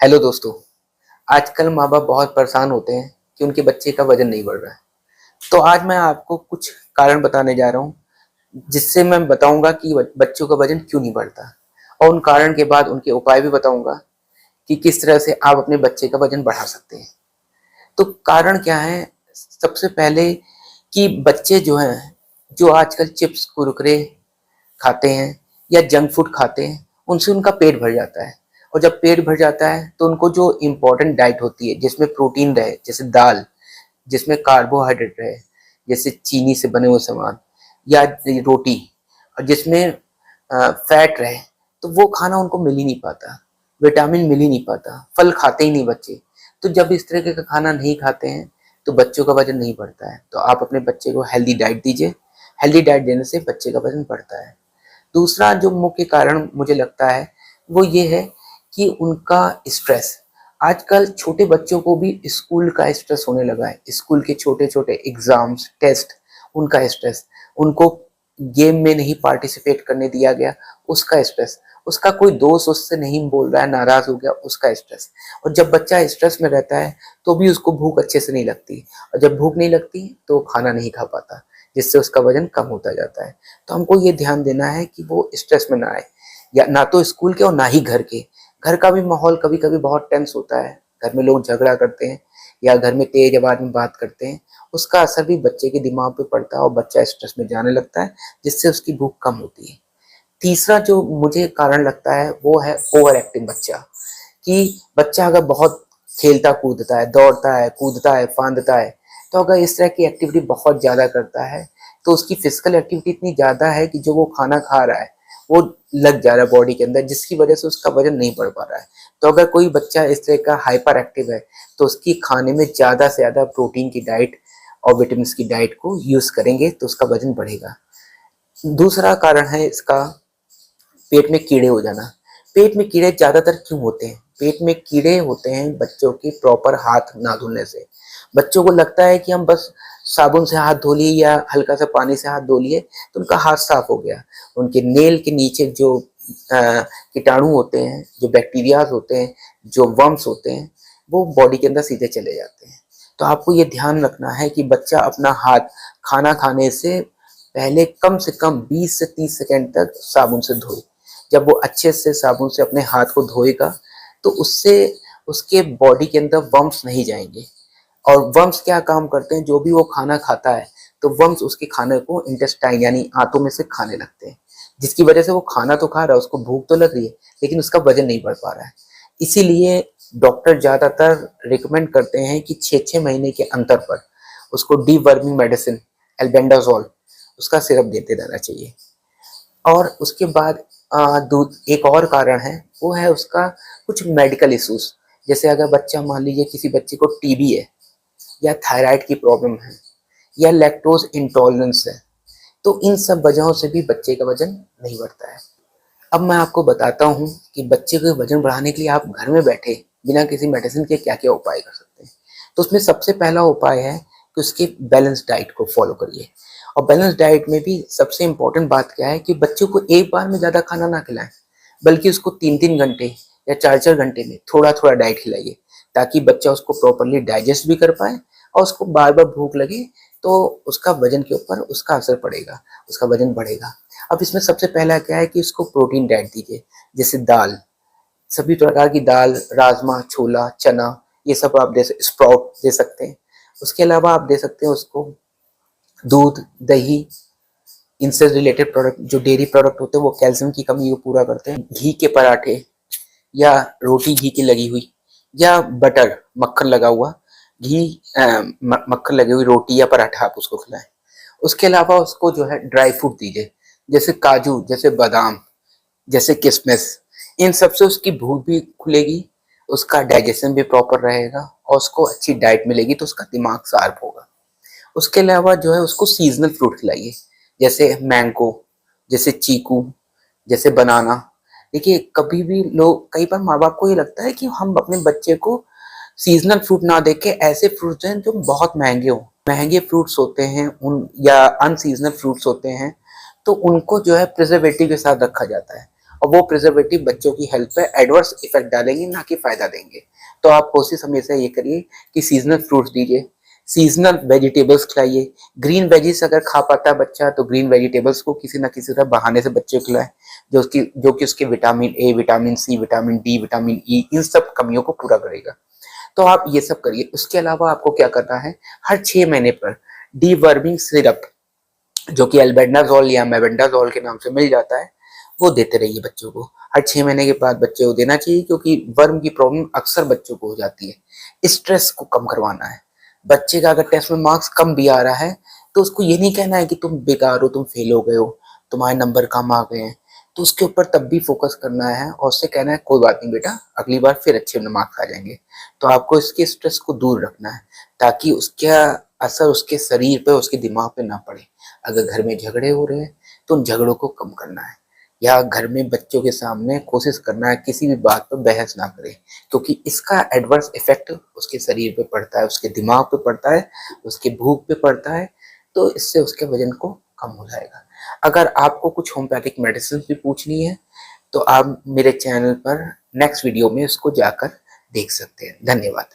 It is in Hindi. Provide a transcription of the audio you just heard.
हेलो दोस्तों। आजकल माँ बाप बहुत परेशान होते हैं कि उनके बच्चे का वजन नहीं बढ़ रहा है। तो आज मैं आपको कुछ कारण बताने जा रहा हूँ, जिससे मैं बताऊंगा कि बच्चों का वजन क्यों नहीं बढ़ता, और उन कारण के बाद उनके उपाय भी बताऊंगा कि किस तरह से आप अपने बच्चे का वजन बढ़ा सकते हैं। तो कारण क्या है? सबसे पहले कि बच्चे जो हैं, जो आजकल चिप्स कुरकुरे खाते हैं या जंक फूड खाते हैं, उनसे उनका पेट भर जाता है। और जब पेट भर जाता है तो उनको जो इम्पोर्टेंट डाइट होती है, जिसमें प्रोटीन रहे, जैसे दाल, जिसमें कार्बोहाइड्रेट रहे, जैसे चीनी से बने हुए सामान, या रोटी, और जिसमें फैट रहे, तो वो खाना उनको मिल ही नहीं पाता। विटामिन मिल ही नहीं पाता। फल खाते ही नहीं बच्चे। तो जब इस तरीके का खाना नहीं खाते हैं तो बच्चों का वजन नहीं बढ़ता है। तो आप अपने बच्चे को हेल्दी डाइट दीजिए। हेल्दी डाइट देने से बच्चे का वजन बढ़ता है। दूसरा जो मुख्य कारण मुझे लगता है वो ये है कि उनका स्ट्रेस। आजकल छोटे बच्चों को भी स्कूल का स्ट्रेस होने लगा है। स्कूल के छोटे छोटे एग्जाम्स, टेस्ट, उनका स्ट्रेस। उनको गेम में नहीं पार्टिसिपेट करने दिया गया, उसका स्ट्रेस। उसका कोई दोस्त उससे नहीं बोल रहा है, नाराज हो गया, उसका स्ट्रेस। और जब बच्चा स्ट्रेस में रहता है तो भी उसको भूख अच्छे से नहीं लगती, और जब भूख नहीं लगती तो खाना नहीं खा पाता, जिससे उसका वजन कम होता जाता है। तो हमको ये ध्यान देना है कि वो स्ट्रेस में ना आए, या ना तो स्कूल के और ना ही घर के। घर का भी माहौल कभी कभी बहुत टेंस होता है। घर में लोग झगड़ा करते हैं या घर में तेज आवाज में बात करते हैं, उसका असर भी बच्चे के दिमाग पे पड़ता है और बच्चा स्ट्रेस में जाने लगता है, जिससे उसकी भूख कम होती है। तीसरा जो मुझे कारण लगता है वो है ओवर एक्टिंग बच्चा। कि बच्चा अगर बहुत खेलता कूदता है, दौड़ता है, कूदता है, फांदता है, तो अगर इस तरह की एक्टिविटी बहुत ज़्यादा करता है तो उसकी फिजिकल एक्टिविटी इतनी ज़्यादा है कि जो वो खाना खा रहा है वो लग जा रहा है बॉडी के अंदर, जिसकी वजह से उसका वजन नहीं बढ़ पा रहा है। तो अगर कोई बच्चा इस तरह का हाइपर एक्टिव है तो उसकी खाने में ज़्यादा से ज़्यादा प्रोटीन की डाइट और विटामिन की डाइट को यूज़ करेंगे तो उसका वजन बढ़ेगा। दूसरा कारण है इसका पेट में कीड़े हो जाना। पेट में कीड़े ज़्यादातर क्यों होते हैं? पेट में कीड़े होते हैं बच्चों के प्रॉपर हाथ ना धोने से। बच्चों को लगता है कि हम बस साबुन से हाथ धो लिए या हल्का सा पानी से हाथ धो लिए तो उनका हाथ साफ हो गया। उनके नेल के नीचे जो कीटाणु होते हैं, जो बैक्टीरियाज होते हैं, जो वर्म्स होते हैं, वो बॉडी के अंदर सीधे चले जाते हैं। तो आपको ये ध्यान रखना है कि बच्चा अपना हाथ खाना खाने से पहले कम से कम 20 से 30 सेकंड तक साबुन से धोए। जब वो अच्छे से साबुन से अपने हाथ को धोएगा तो उससे उसके बॉडी के अंदर वर्म्स नहीं जाएंगे। और वर्म्स क्या काम करते हैं? जो भी वो खाना खाता है तो वर्म्स उसके खाने को इंटेस्टाइन यानी आंतों में से खाने लगते हैं, जिसकी वजह से वो खाना तो खा रहा है, उसको भूख तो लग रही है, लेकिन उसका वजन नहीं बढ़ पा रहा है। इसीलिए डॉक्टर ज्यादातर रिकमेंड करते हैं कि 6-6 महीने के अंतर पर उसको डीवर्मिंग मेडिसिन एल्बेंडाजोल उसका सिरप देते रहना चाहिए। और उसके बाद एक और कारण है, वो है उसका कुछ मेडिकल इश्यूज। जैसे अगर बच्चा, मान लीजिए किसी बच्चे को टीबी है, या थायराइड की प्रॉब्लम है, या लैक्टोज इंटॉलरेंस है, तो इन सब वजहों से भी बच्चे का वजन नहीं बढ़ता है। अब मैं आपको बताता हूँ कि बच्चे के वजन बढ़ाने के लिए आप घर में बैठे बिना किसी मेडिसिन के क्या क्या उपाय कर सकते हैं। तो उसमें सबसे पहला उपाय है कि उसकी बैलेंस डाइट को फॉलो करिए। और बैलेंस डाइट में भी सबसे इम्पोर्टेंट बात क्या है कि बच्चों को एक बार में ज़्यादा खाना ना खिलाएं, बल्कि उसको 3-3 घंटे या 4-4 घंटे में थोड़ा थोड़ा डाइट खिलाइए, ताकि बच्चा उसको प्रॉपरली डाइजेस्ट भी कर पाए और उसको बार बार भूख लगे तो उसका वजन के ऊपर उसका असर पड़ेगा, उसका वजन बढ़ेगा। अब इसमें सबसे पहला क्या है कि उसको प्रोटीन डाइट दीजिए। जैसे दाल, सभी प्रकार की दाल, राजमा, छोला, चना, ये सब आप स्प्राउट दे सकते हैं। उसके अलावा आप दे सकते हैं उसको दूध, दही, इनसे रिलेटेड प्रोडक्ट, जो डेयरी प्रोडक्ट होते हैं वो कैल्शियम की कमी को पूरा करते हैं। घी के पराठे, या रोटी घी की लगी हुई, या बटर मक्खन लगा हुआ, घी मक्खन लगी हुई रोटी या पराठा आप उसको खिलाएं। उसके अलावा उसको जो है ड्राई फ्रूट दीजिए, जैसे काजू, जैसे बादाम, जैसे किशमिश। इन सब से उसकी भूख भी खुलेगी, उसका डाइजेशन भी प्रॉपर रहेगा, और उसको अच्छी डाइट मिलेगी तो उसका दिमाग शार्प होगा। उसके अलावा जो है उसको सीजनल फ्रूट खिलाइए, जैसे मैंगो, जैसे चीकू, जैसे बनाना। देखिए, कभी भी लोग, कई बार माँ बाप को ये लगता है कि हम अपने बच्चे को सीजनल फ्रूट ना देके ऐसे फ्रूट्स हैं जो बहुत महंगे हों, महंगे फ्रूट्स होते हैं उन, या अनसीजनल फ्रूट्स होते हैं, तो उनको जो है प्रिजर्वेटिव के साथ रखा जाता है। और वो प्रिजर्वेटिव बच्चों की हेल्थ पे एडवर्स इफेक्ट डालेंगे, ना कि फायदा देंगे। तो आप कोशिश हमेशा ये करिए कि सीजनल फ्रूट्स दीजिए, सीजनल वेजिटेबल्स खिलाइए। ग्रीन वेजिस अगर खा पाता है बच्चा तो ग्रीन वेजिटेबल्स को किसी ना किसी तरह बहाने से बच्चे को खिलाएं, जो कि उसके vitamin A, vitamin C, vitamin D, vitamin E, इन सब कमियों को पूरा करेगा। तो आप ये सब करिए। उसके अलावा आपको क्या करना है, हर 6 महीने पर डीवर्मिंग सिरप, जो कि एल्बेंडाजोल या मेबेंडाजोल के नाम से मिल जाता है, वो देते रहिए बच्चों को। हर 6 महीने के बाद बच्चे को देना चाहिए, क्योंकि वर्म की प्रॉब्लम अक्सर बच्चों को हो जाती है। स्ट्रेस को कम करवाना है। बच्चे का अगर टेस्ट में मार्क्स कम भी आ रहा है तो उसको ये नहीं कहना है कि तुम बेकार हो, तुम फेल हो गए हो, तुम्हारे नंबर कम आ गए हैं। तो उसके ऊपर तब भी फोकस करना है और उससे कहना है कोई बात नहीं बेटा, अगली बार फिर अच्छे मार्क्स आ जाएंगे। तो आपको इसके स्ट्रेस को दूर रखना है, ताकि उसका असर उसके शरीर पे, उसके दिमाग पे ना पड़े। अगर घर में झगड़े हो रहे हैं तो उन झगड़ों को कम करना है, या घर में बच्चों के सामने कोशिश करना है किसी भी बात पर बहस ना करें, क्योंकि इसका एडवर्स इफेक्ट उसके शरीर पे पड़ता है, उसके दिमाग पे पड़ता है, उसके भूख पे पड़ता है। तो इससे उसके वजन को कम हो जाएगा। अगर आपको कुछ होम्योपैथिक मेडिसिन भी पूछनी है तो आप मेरे चैनल पर नेक्स्ट वीडियो में उसको जाकर देख सकते हैं। धन्यवाद।